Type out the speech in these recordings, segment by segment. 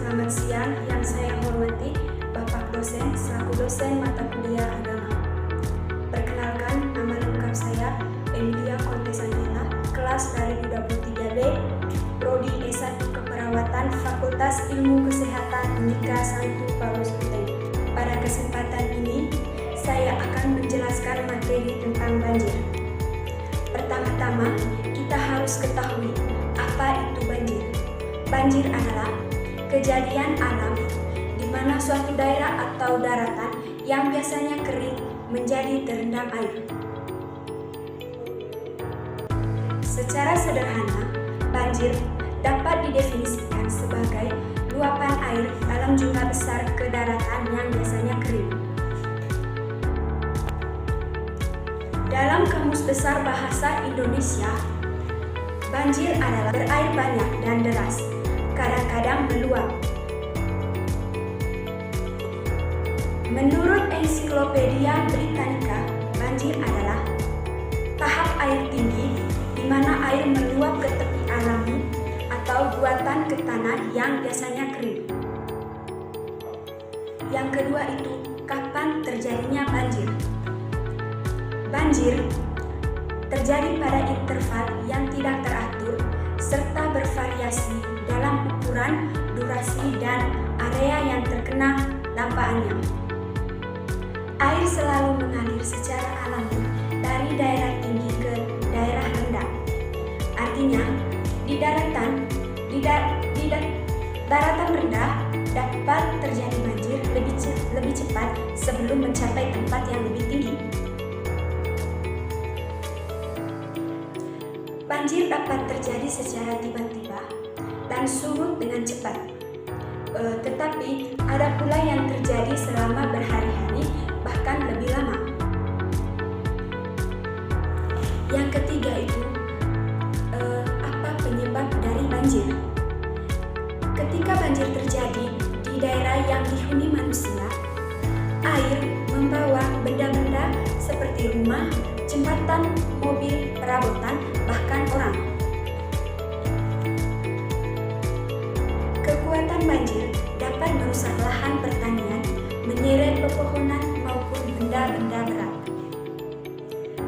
Selamat siang, yang saya hormati Bapak dosen selaku dosen mata kuliah agama. Perkenalkan, nama lengkap saya Emilia Contesantela, kelas dari 23B, Prodi S1 Keperawatan, Fakultas Ilmu Kesehatan Unika Santo Paulus Uteng. Pada kesempatan ini, saya akan menjelaskan materi tentang banjir. Pertama-tama, kita harus ketahui apa itu banjir. Banjir adalah kejadian alam di mana suatu daerah atau daratan yang biasanya kering menjadi terendam air. Secara sederhana, banjir dapat didefinisikan sebagai luapan air dalam jumlah besar ke daratan yang biasanya kering. Dalam Kamus Besar Bahasa Indonesia, banjir adalah berair banyak dan deras, kadang-kadang meluap. Menurut Ensiklopedia Britannica, banjir adalah tahap air tinggi di mana air meluap ke tepi alami atau buatan ke tanah yang biasanya kering. Yang kedua itu, kapan terjadinya banjir? Banjir terjadi pada interval yang tidak teratur serta bervariasi dalam ukuran, durasi, dan area yang terkena dampaannya. Air selalu mengalir secara alami dari daerah tinggi ke daerah rendah. Artinya, di daratan rendah dapat terjadi banjir lebih cepat sebelum mencapai tempat yang lebih tinggi. Banjir dapat terjadi secara tiba-tiba dan surut dengan cepat. Tetapi ada pula yang terjadi selama berhari-hari, bahkan lebih lama. Yang ketiga itu, apa penyebab dari banjir? Ketika banjir terjadi di daerah yang dihuni manusia, air membawa benda-benda seperti rumah, jembatan, mobil, perabotan, bahkan orang. Kekuatan banjir dapat merusak lahan pertanian, menyeret pepohonan maupun benda-benda berat.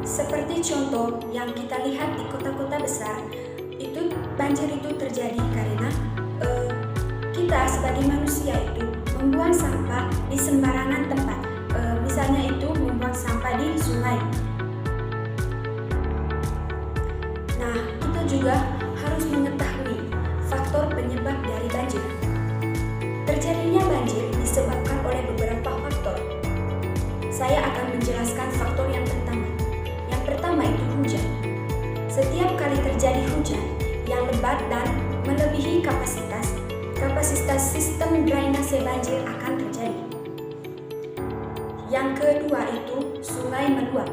Seperti contoh yang kita lihat di kota-kota besar, itu banjir itu terjadi karena kita sebagai manusia itu membuang sampah di sembarangan tempat. Misalnya itu membuang sampah di sungai. Nah, kita juga harus mengetahui faktor penyebab dari banjir. Terjadinya banjir disebabkan oleh beberapa faktor. Saya akan menjelaskan faktor yang pertama. Yang pertama itu hujan. Setiap kali terjadi hujan yang lebat dan melebihi kapasitas sistem drainase banjir akan terjadi. Yang kedua itu sungai meluap.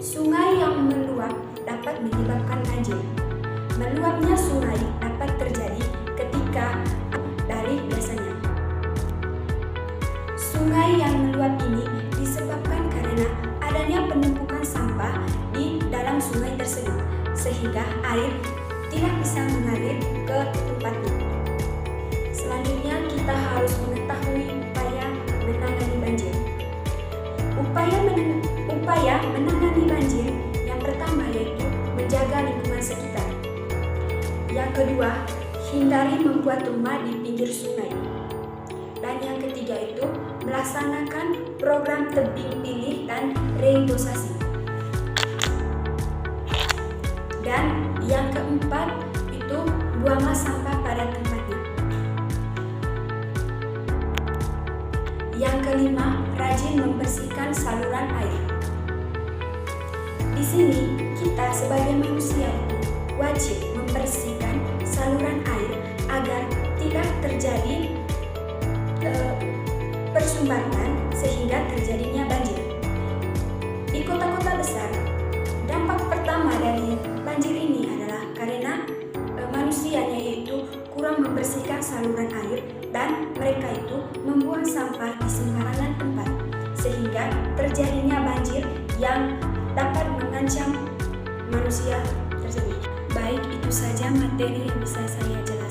Sungai yang meluap dapat menyebabkan banjir. Meluapnya sungai dapat terjadi ketika dari biasanya. Sungai yang meluap ini disebabkan karena adanya penumpukan sampah di dalam sungai tersebut, sehingga air tidak bisa mengalir ke tempatnya. Selanjutnya kita harus mengetahui upaya menangani banjir. Upaya menangani banjir yang pertama yaitu menjaga lingkungan sekitar. Yang kedua, hindari membuat rumah di pinggir sungai. Dan yang ketiga itu melaksanakan program tebing pilih dan reinvestasi. Dan yang keempat itu buanglah sampah pada tempatnya. Yang kelima, rajin membersihkan saluran air. Di sini kita sebagai manusia itu wajib membersihkan saluran air agar tidak terjadi persumbatan sehingga terjadinya banjir. Di kota-kota besar, dampak pertama dari banjir ini adalah karena manusianya yaitu kurang membersihkan saluran air dan mereka itu membuang sampah di sembarangan tempat sehingga terjadinya banjir yang dapat mengancam manusia tersebut. Baik, itu saja materi yang bisa saya jelaskan.